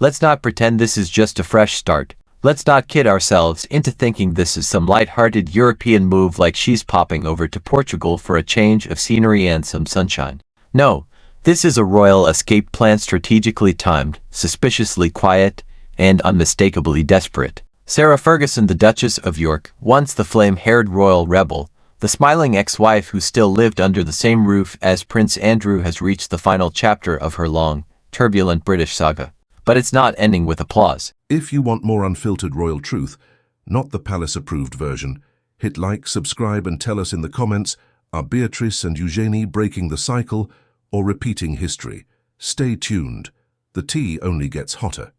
Let's not pretend this is just a fresh start. Let's not kid ourselves into thinking this is some light-hearted European move like she's popping over to Portugal for a change of scenery and some sunshine. No, this is a royal escape plan, strategically timed, suspiciously quiet, and unmistakably desperate. Sarah Ferguson, the Duchess of York, once the flame-haired royal rebel, the smiling ex-wife who still lived under the same roof as Prince Andrew, has reached the final chapter of her long, turbulent British saga. But it's not ending with applause. If you want more unfiltered royal truth, not the palace-approved version, hit like, subscribe and tell us in the comments, are Beatrice and Eugenie breaking the cycle or repeating history? Stay tuned. The tea only gets hotter.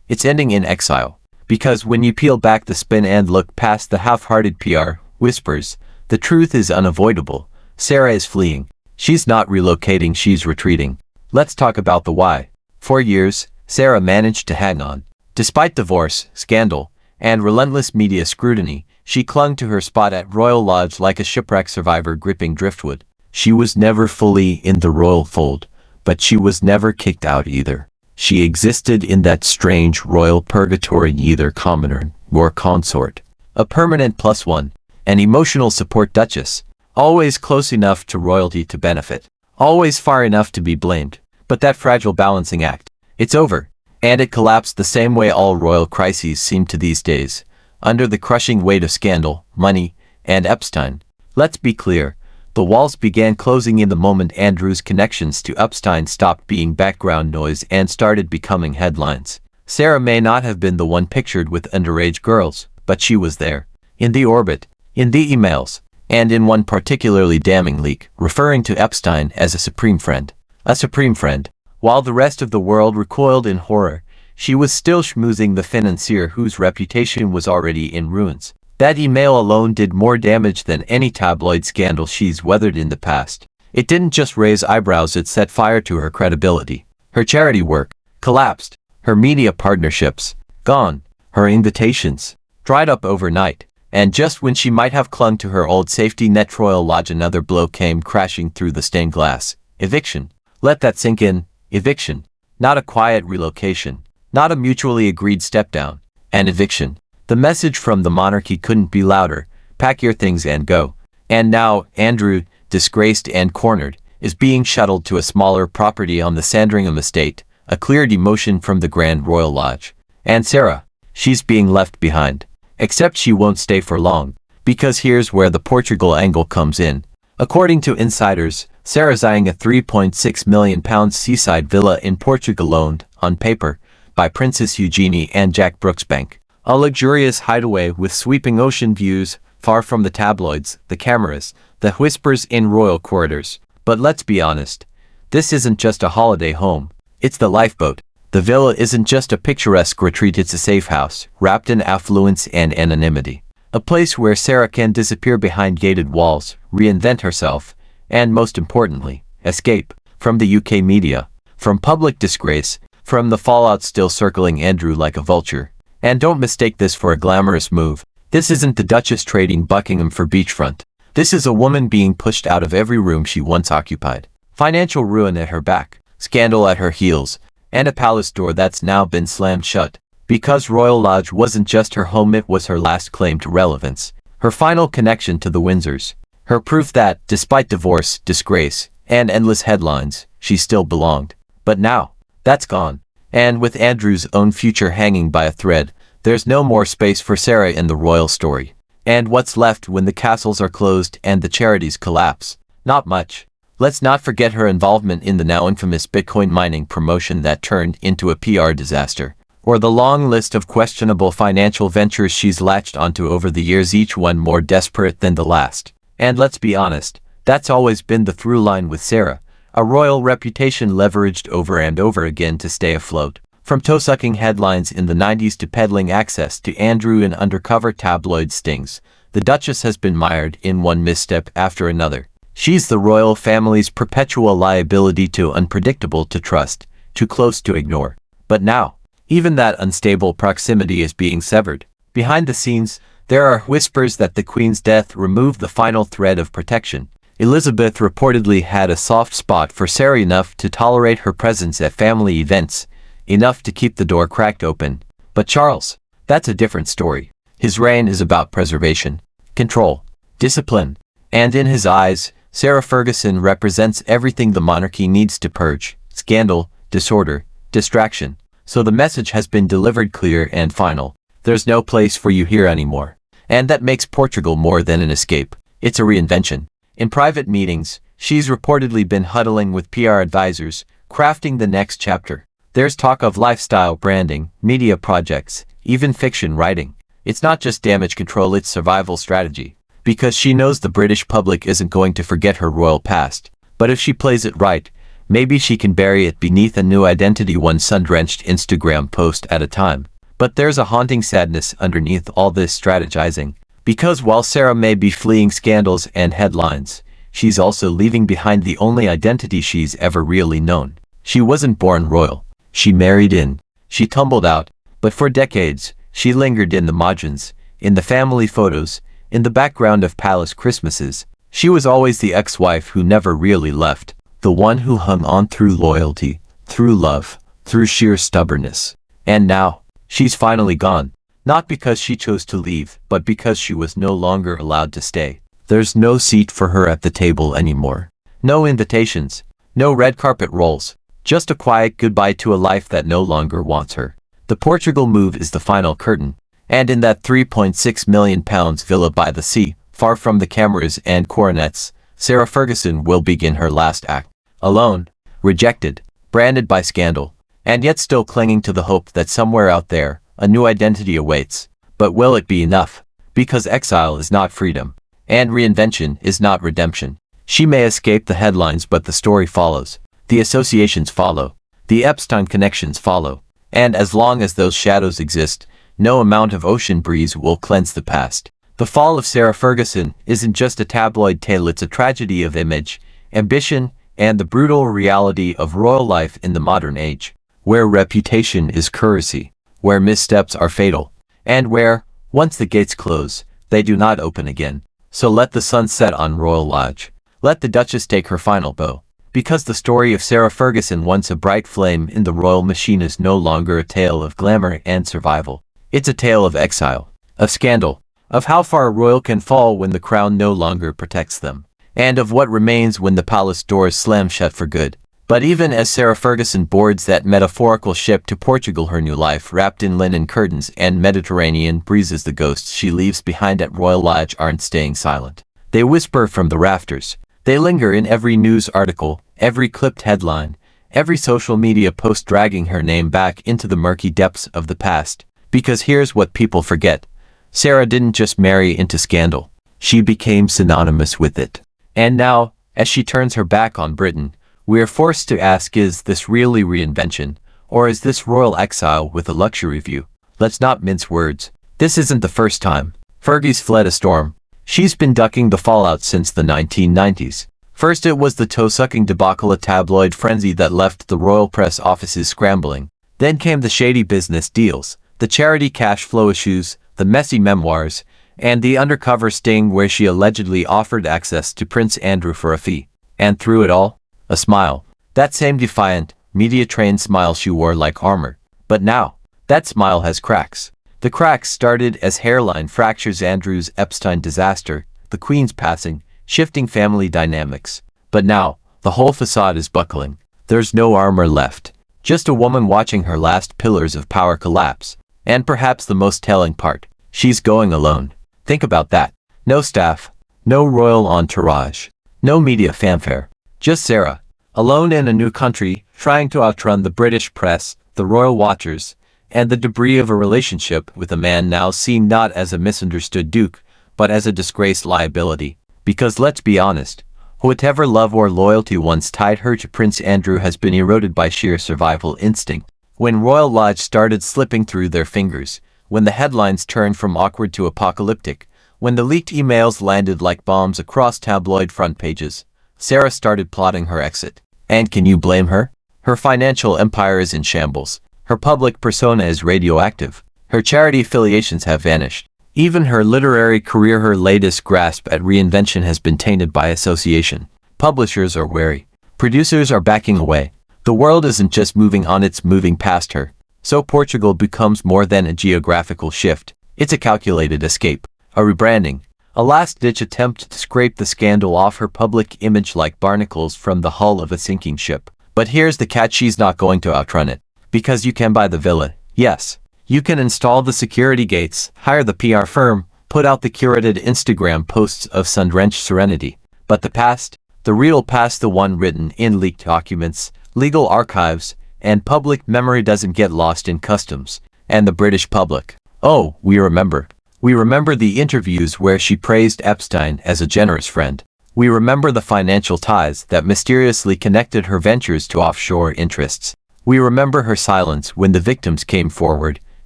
It's ending in exile. Because when you peel back the spin and look past the half-hearted PR whispers, the truth is unavoidable. Sarah is fleeing. She's not relocating, she's retreating. Let's talk about the why. For years, Sarah managed to hang on. Despite divorce, scandal, and relentless media scrutiny, she clung to her spot at Royal Lodge like a shipwreck survivor gripping driftwood. She was never fully in the royal fold, but she was never kicked out either. She existed in that strange royal purgatory, neither commoner nor consort. A permanent plus one, an emotional support duchess, always close enough to royalty to benefit, always far enough to be blamed. But that fragile balancing act, it's over, and it collapsed the same way all royal crises seem to these days, under the crushing weight of scandal, money, and Epstein. Let's be clear, the walls began closing in the moment Andrew's connections to Epstein stopped being background noise and started becoming headlines. Sarah may not have been the one pictured with underage girls, but she was there, in the orbit, in the emails, and in one particularly damning leak, referring to Epstein as a supreme friend. A supreme friend. While the rest of the world recoiled in horror, she was still schmoozing the financier whose reputation was already in ruins. That email alone did more damage than any tabloid scandal she's weathered in the past. It didn't just raise eyebrows, it set fire to her credibility. Her charity work collapsed. Her media partnerships gone. Her invitations dried up overnight. And just when she might have clung to her old safety net, Royal Lodge, another blow came crashing through the stained glass. Eviction. Let that sink in. Eviction. Not a quiet relocation. Not a mutually agreed step down. An eviction. The message from the monarchy couldn't be louder. Pack your things and go. And now, Andrew, disgraced and cornered, is being shuttled to a smaller property on the Sandringham estate, a clear demotion from the Grand Royal Lodge. And Sarah, she's being left behind. Except she won't stay for long. Because here's where the Portugal angle comes in. According to insiders, Sarah's eyeing a £3.6 million seaside villa in Portugal, owned, on paper, by Princess Eugenie and Jack Brooksbank. A luxurious hideaway with sweeping ocean views, far from the tabloids, the cameras, the whispers in royal corridors. But let's be honest, this isn't just a holiday home, it's the lifeboat. The villa isn't just a picturesque retreat, it's a safe house, wrapped in affluence and anonymity. A place where Sarah can disappear behind gated walls, reinvent herself, and most importantly, escape from the UK media, from public disgrace, from the fallout still circling Andrew like a vulture. And don't mistake this for a glamorous move. This isn't the Duchess trading Buckingham for beachfront. This is a woman being pushed out of every room she once occupied. Financial ruin at her back, scandal at her heels, and a palace door that's now been slammed shut. Because Royal Lodge wasn't just her home, it was her last claim to relevance, her final connection to the Windsors, her proof that, despite divorce, disgrace, and endless headlines, she still belonged. But now, that's gone. And with Andrew's own future hanging by a thread, there's no more space for Sarah in the royal story. And what's left when the castles are closed and the charities collapse? Not much. Let's not forget her involvement in the now infamous Bitcoin mining promotion that turned into a PR disaster, or the long list of questionable financial ventures she's latched onto over the years, each one more desperate than the last. And let's be honest, that's always been the through line with Sarah, a royal reputation leveraged over and over again to stay afloat. From toe-sucking headlines in the 90s to peddling access to Andrew in undercover tabloid stings, the Duchess has been mired in one misstep after another. She's the royal family's perpetual liability, too unpredictable to trust, too close to ignore. But now, even that unstable proximity is being severed. Behind the scenes, there are whispers that the Queen's death removed the final thread of protection. Elizabeth reportedly had a soft spot for Sarah enough to tolerate her presence at family events, enough to keep the door cracked open. But Charles, that's a different story. His reign is about preservation, control, discipline, and in his eyes, Sarah Ferguson represents everything the monarchy needs to purge: scandal, disorder, distraction. So the message has been delivered clear and final. There's no place for you here anymore. And that makes Portugal more than an escape. It's a reinvention. In private meetings, she's reportedly been huddling with PR advisors, crafting the next chapter. There's talk of lifestyle branding, media projects, even fiction writing. It's not just damage control, it's survival strategy. Because she knows the British public isn't going to forget her royal past. But if she plays it right, maybe she can bury it beneath a new identity, one sun-drenched Instagram post at a time. But there's a haunting sadness underneath all this strategizing. Because while Sarah may be fleeing scandals and headlines, she's also leaving behind the only identity she's ever really known. She wasn't born royal. She married in. She tumbled out. But for decades, she lingered in the margins, in the family photos, in the background of palace Christmases. She was always the ex-wife who never really left. The one who hung on through loyalty, through love, through sheer stubbornness. And now, she's finally gone. Not because she chose to leave, but because she was no longer allowed to stay. There's no seat for her at the table anymore. No invitations. No red carpet rolls. Just a quiet goodbye to a life that no longer wants her. The Portugal move is the final curtain. And in that £3.6 million villa by the sea, far from the cameras and coronets, Sarah Ferguson will begin her last act. Alone, rejected, branded by scandal, and yet still clinging to the hope that somewhere out there, a new identity awaits. But will it be enough? Because exile is not freedom, and reinvention is not redemption. She may escape the headlines, but the story follows. The associations follow. The Epstein connections follow. And as long as those shadows exist, no amount of ocean breeze will cleanse the past. The fall of Sarah Ferguson isn't just a tabloid tale, it's a tragedy of image, ambition, and the brutal reality of royal life in the modern age, where reputation is currency, where missteps are fatal, and where, once the gates close, they do not open again. So let the sun set on Royal Lodge. Let the Duchess take her final bow. Because the story of Sarah Ferguson, once a bright flame in the royal machine, is no longer a tale of glamour and survival. It's a tale of exile, of scandal, of how far a royal can fall when the crown no longer protects them, and of what remains when the palace doors slam shut for good. But even as Sarah Ferguson boards that metaphorical ship to Portugal, her new life wrapped in linen curtains and Mediterranean breezes, the ghosts she leaves behind at Royal Lodge aren't staying silent. They whisper from the rafters. They linger in every news article, every clipped headline, every social media post, dragging her name back into the murky depths of the past. Because here's what people forget. Sarah didn't just marry into scandal. She became synonymous with it. And now, as she turns her back on Britain, we are forced to ask, is this really reinvention, or is this royal exile with a luxury view? Let's not mince words. This isn't the first time Fergie's fled a storm. She's been ducking the fallout since the 1990s. First it was the toe-sucking debacle, a tabloid frenzy that left the royal press offices scrambling. Then came the shady business deals, the charity cash flow issues, the messy memoirs, and the undercover sting where she allegedly offered access to Prince Andrew for a fee. And through it all, a smile. That same defiant, media-trained smile she wore like armor. But now, that smile has cracks. The cracks started as hairline fractures, Andrew's Epstein disaster, the Queen's passing, shifting family dynamics. But now, the whole facade is buckling. There's no armor left. Just a woman watching her last pillars of power collapse. And perhaps the most telling part, she's going alone. Think about that. No staff, no royal entourage, no media fanfare. Just Sarah, alone in a new country, trying to outrun the British press, the royal watchers, and the debris of a relationship with a man now seen not as a misunderstood duke, but as a disgraced liability. Because let's be honest, whatever love or loyalty once tied her to Prince Andrew has been eroded by sheer survival instinct. When Royal Lodge started slipping through their fingers, when the headlines turned from awkward to apocalyptic, when the leaked emails landed like bombs across tabloid front pages, Sarah started plotting her exit. And can you blame her? Her financial empire is in shambles. Her public persona is radioactive. Her charity affiliations have vanished. Even her literary career, her latest grasp at reinvention, has been tainted by association. Publishers are wary. Producers are backing away. The world isn't just moving on, it's moving past her. So Portugal becomes more than a geographical shift. It's a calculated escape, a rebranding, a last-ditch attempt to scrape the scandal off her public image like barnacles from the hull of a sinking ship. But here's the catch: she's not going to outrun it. Because you can buy the villa, yes. You can install the security gates, hire the PR firm, put out the curated Instagram posts of sun-drenched serenity. But the past, the real past, the one written in leaked documents, legal archives, and public memory, doesn't get lost in customs and the British public. Oh, we remember. We remember the interviews where she praised Epstein as a generous friend. We remember the financial ties that mysteriously connected her ventures to offshore interests. We remember her silence when the victims came forward,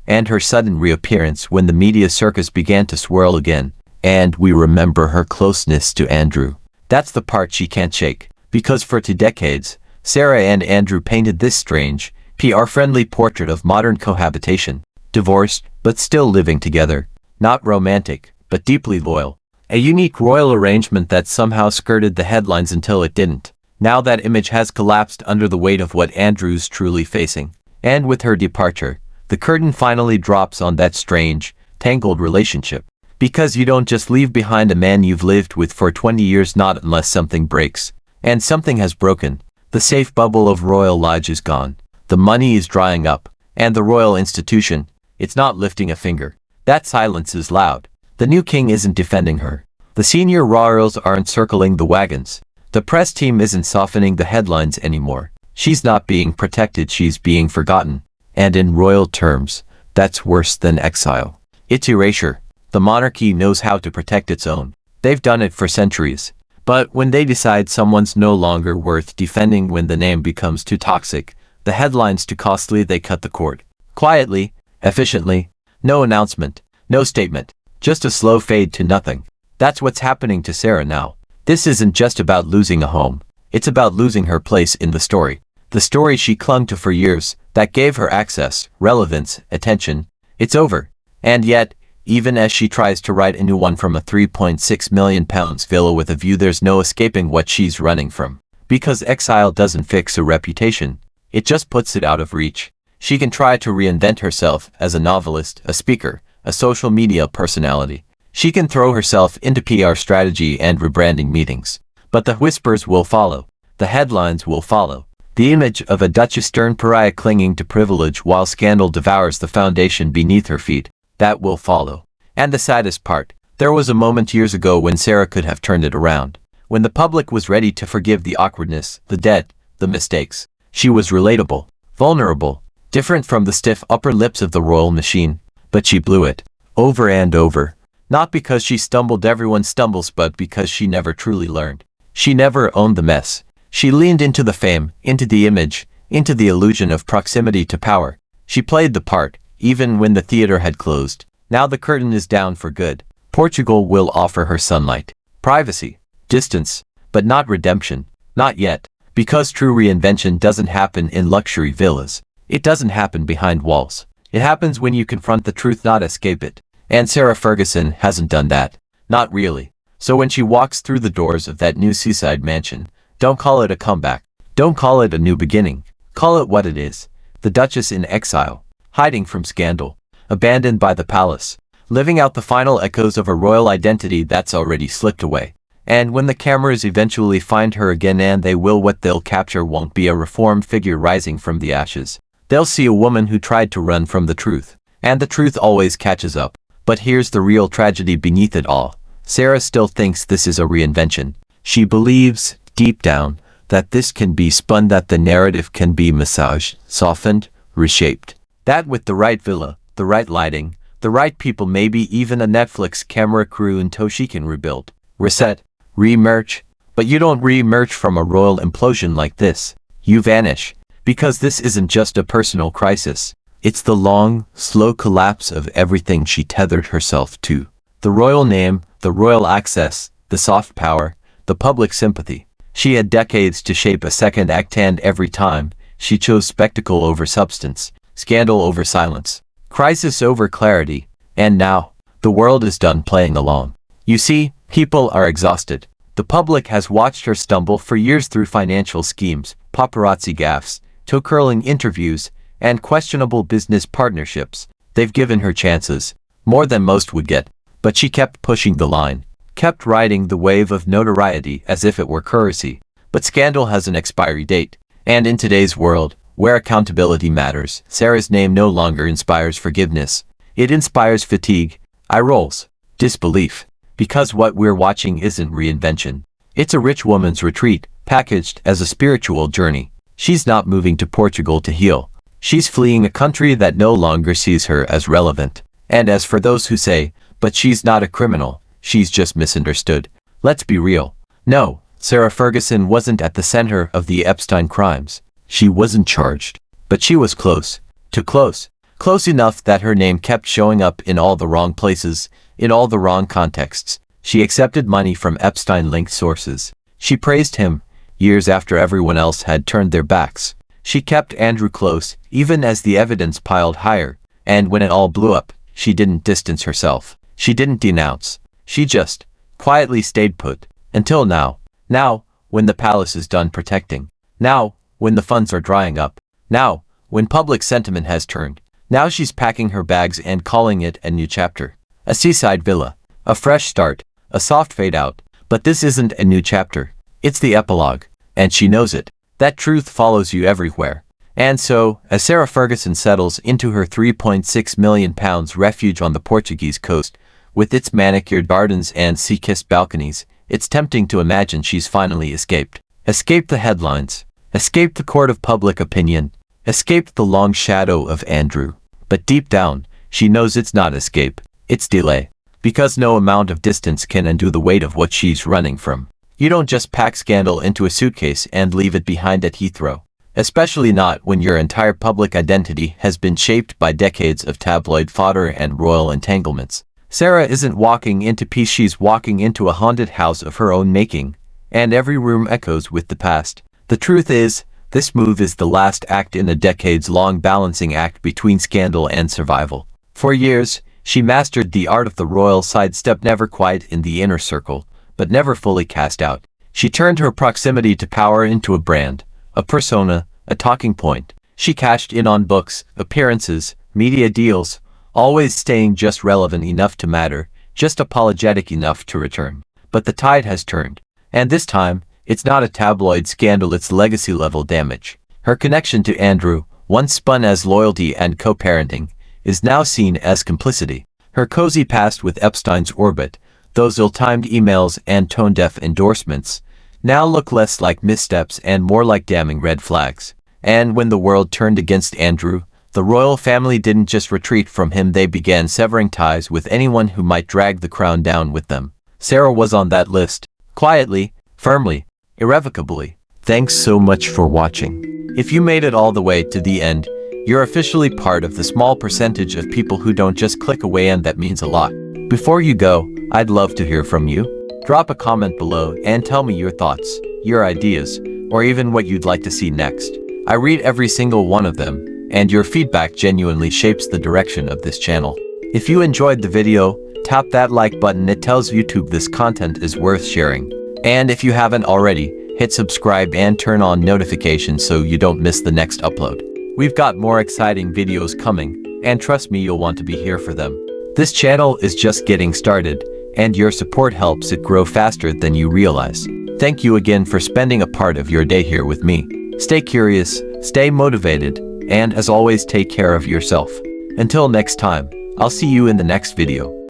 and her sudden reappearance when the media circus began to swirl again. And we remember her closeness to Andrew. That's the part she can't shake, because for 2 decades, Sarah and Andrew painted this strange, PR-friendly portrait of modern cohabitation. Divorced, but still living together. Not romantic, but deeply loyal. A unique royal arrangement that somehow skirted the headlines until it didn't. Now that image has collapsed under the weight of what Andrew's truly facing. And with her departure, the curtain finally drops on that strange, tangled relationship. Because you don't just leave behind a man you've lived with for 20 years, not unless something breaks. And something has broken. The safe bubble of royal lodge is gone. The money is drying up. And the royal institution, it's not lifting a finger. That silence is loud. The new king isn't defending her. The senior royals aren't circling the wagons. The press team isn't softening the headlines anymore. She's not being protected, she's being forgotten. And in royal terms, that's worse than exile. It's erasure. The monarchy knows how to protect its own. They've done it for centuries. But when they decide someone's no longer worth defending, when the name becomes too toxic, the headlines too costly, they cut the cord. Quietly, efficiently, no announcement, no statement, just a slow fade to nothing. That's what's happening to Sarah now. This isn't just about losing a home. It's about losing her place in the story. The story she clung to for years, that gave her access, relevance, attention. It's over. And yet, even as she tries to write a new one from a £3.6 million villa with a view, there's no escaping what she's running from. Because exile doesn't fix a reputation. It just puts it out of reach. She can try to reinvent herself as a novelist, a speaker, a social media personality. She can throw herself into PR strategy and rebranding meetings. But the whispers will follow. The headlines will follow. The image of a Duchess turned pariah clinging to privilege while scandal devours the foundation beneath her feet. That will follow. And the saddest part, there was a moment years ago when Sarah could have turned it around. When the public was ready to forgive the awkwardness, the debt, the mistakes. She was relatable, vulnerable, different from the stiff upper lips of the royal machine. But she blew it. Over and over. Not because she stumbled, everyone stumbles, but because she never truly learned. She never owned the mess. She leaned into the fame, into the image, into the illusion of proximity to power. She played the part, even when the theater had closed. Now the curtain is down for good. Portugal will offer her sunlight, privacy, distance, but not redemption. Not yet. Because true reinvention doesn't happen in luxury villas. It doesn't happen behind walls. It happens when you confront the truth, not escape it. And Sarah Ferguson hasn't done that. Not really. So when she walks through the doors of that new seaside mansion, don't call it a comeback. Don't call it a new beginning. Call it what it is. The Duchess in exile. Hiding from scandal. Abandoned by the palace. Living out the final echoes of a royal identity that's already slipped away. And when the cameras eventually find her again, and they will, what they'll capture won't be a reformed figure rising from the ashes. They'll see a woman who tried to run from the truth. And the truth always catches up. But here's the real tragedy beneath it all. Sarah still thinks this is a reinvention. She believes, deep down, that this can be spun, that the narrative can be massaged, softened, reshaped. That with the right villa, the right lighting, the right people, maybe even a Netflix camera crew in tow, she can rebuild, reset, re-emerge. But you don't re-emerge from a royal implosion like this. You vanish. Because this isn't just a personal crisis. It's the long, slow collapse of everything she tethered herself to. The royal name, the royal access, the soft power, the public sympathy. She had decades to shape a second act, and every time, she chose spectacle over substance, scandal over silence, crisis over clarity. And now, the world is done playing along. You see, people are exhausted. The public has watched her stumble for years through financial schemes, paparazzi gaffes, toe-curling interviews, and questionable business partnerships. They've given her chances, more than most would get, but she kept pushing the line, kept riding the wave of notoriety as if it were currency. But scandal has an expiry date, and in today's world, where accountability matters, Sarah's name no longer inspires forgiveness. It inspires fatigue, eye rolls, disbelief. Because what we're watching isn't reinvention. It's a rich woman's retreat, packaged as a spiritual journey. She's not moving to Portugal to heal. She's fleeing a country that no longer sees her as relevant. And as for those who say, but she's not a criminal, she's just misunderstood. Let's be real. No, Sarah Ferguson wasn't at the center of the Epstein crimes. She wasn't charged. But she was close. Too close. Close enough that her name kept showing up in all the wrong places, in all the wrong contexts. She accepted money from Epstein-linked sources. She praised him, years after everyone else had turned their backs. She kept Andrew close, even as the evidence piled higher. And when it all blew up, she didn't distance herself. She didn't denounce. She just quietly stayed put. Until now. Now, when the palace is done protecting. Now, when the funds are drying up. Now, when public sentiment has turned. Now she's packing her bags and calling it a new chapter. A seaside villa. A fresh start. A soft fade out. But this isn't a new chapter. It's the epilogue. And she knows it. That truth follows you everywhere. And so, as Sarah Ferguson settles into her £3.6 million refuge on the Portuguese coast, with its manicured gardens and sea-kissed balconies, it's tempting to imagine she's finally escaped. Escaped the headlines. Escaped the court of public opinion. Escaped the long shadow of Andrew. But deep down, she knows it's not escape. It's delay. Because no amount of distance can undo the weight of what she's running from. You don't just pack scandal into a suitcase and leave it behind at Heathrow. Especially not when your entire public identity has been shaped by decades of tabloid fodder and royal entanglements. Sarah isn't walking into peace, she's walking into a haunted house of her own making, and every room echoes with the past. The truth is, this move is the last act in a decades-long balancing act between scandal and survival. For years, she mastered the art of the royal sidestep, never quite in the inner circle, but never fully cast out. She turned her proximity to power into a brand, a persona, a talking point. She cashed in on books, appearances, media deals, always staying just relevant enough to matter, just apologetic enough to return. But the tide has turned. And this time, it's not a tabloid scandal, it's legacy-level damage. Her connection to Andrew, once spun as loyalty and co-parenting, is now seen as complicity. Her cozy past with Epstein's orbit, those ill-timed emails and tone-deaf endorsements, now look less like missteps and more like damning red flags. And when the world turned against Andrew, the royal family didn't just retreat from him, they began severing ties with anyone who might drag the crown down with them. Sarah was on that list. Quietly, firmly, irrevocably. Thanks so much for watching. If you made it all the way to the end, you're officially part of the small percentage of people who don't just click away, and that means a lot. Before you go, I'd love to hear from you. Drop a comment below and tell me your thoughts, your ideas, or even what you'd like to see next. I read every single one of them, and your feedback genuinely shapes the direction of this channel. If you enjoyed the video, tap that like button, it tells YouTube this content is worth sharing. And if you haven't already, hit subscribe and turn on notifications so you don't miss the next upload. We've got more exciting videos coming, and trust me, you'll want to be here for them. This channel is just getting started, and your support helps it grow faster than you realize. Thank you again for spending a part of your day here with me. Stay curious, stay motivated, and as always, take care of yourself. Until next time, I'll see you in the next video.